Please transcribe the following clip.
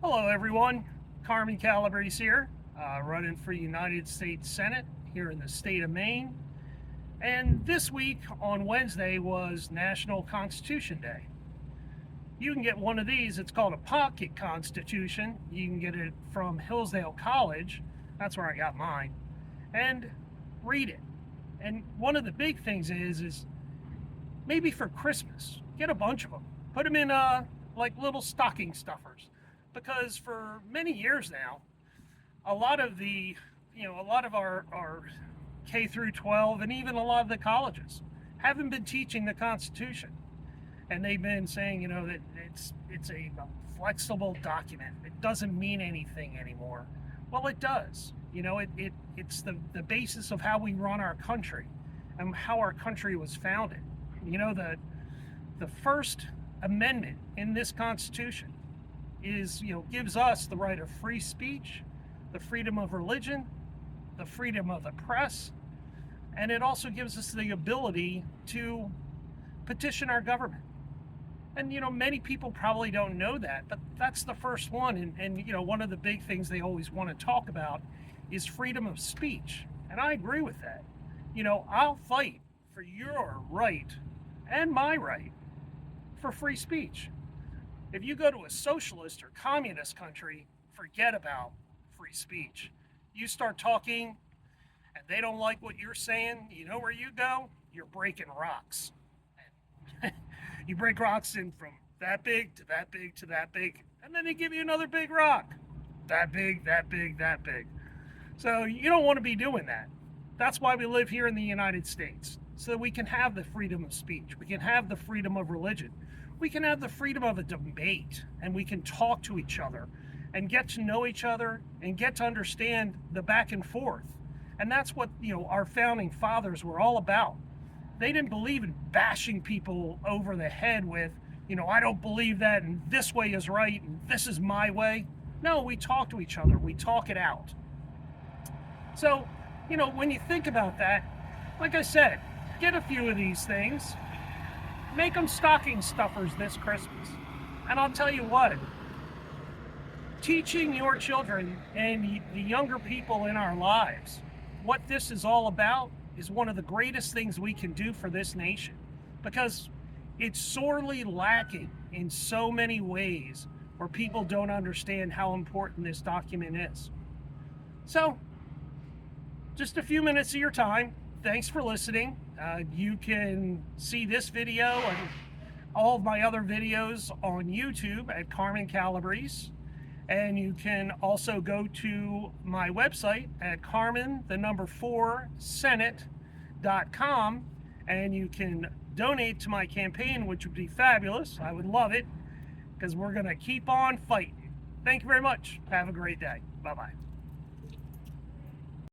Hello everyone, Carmen Calabrese here, running for United States Senate here in the state of Maine. And this week on Wednesday was National Constitution Day. You can get one of these, it's called a pocket constitution. You can get it from Hillsdale College, that's where I got mine, and read it. And one of the big things is maybe for Christmas, get a bunch of them. Put them in like little stocking stuffers. Because for many years now, a lot of our K through 12 and even a lot of the colleges haven't been teaching the Constitution. And they've been saying, that it's a flexible document. It doesn't mean anything anymore. Well, it does. It's the basis of how we run our country and how our country was founded. The First Amendment in this Constitution gives us the right of free speech, the freedom of religion, the freedom of the press, and it also gives us the ability to petition our government. And many people probably don't know that, but that's the first one. And one of the big things they always want to talk about is freedom of speech. And I agree with that. I'll fight for your right and my right for free speech. If you go to a socialist or communist country, forget about free speech. You start talking and they don't like what you're saying, you know where you go? You're breaking rocks. You break rocks in from that big to that big to that big, and then they give you another big rock. That big, that big, that big. So you don't want to be doing that. That's why we live here in the United States, so that we can have the freedom of speech. We can have the freedom of religion. We can have the freedom of a debate, and we can talk to each other and get to know each other and get to understand the back and forth. And that's what our founding fathers were all about. They didn't believe in bashing people over the head with, I don't believe that, and this way is right, and this is my way. No, we talk to each other. We talk it out. So, when you think about that, like I said, get a few of these things. Make them stocking stuffers this Christmas. And I'll tell you what, teaching your children and the younger people in our lives what this is all about is one of the greatest things we can do for this nation, because it's sorely lacking in so many ways where people don't understand how important this document is. So, just a few minutes of your time. Thanks for listening. You can see this video and all of my other videos on YouTube at Carmen Calabrese. And you can also go to my website at carmen4senate.com, and you can donate to my campaign, which would be fabulous. I would love it, because we're going to keep on fighting. Thank you very much. Have a great day. Bye-bye.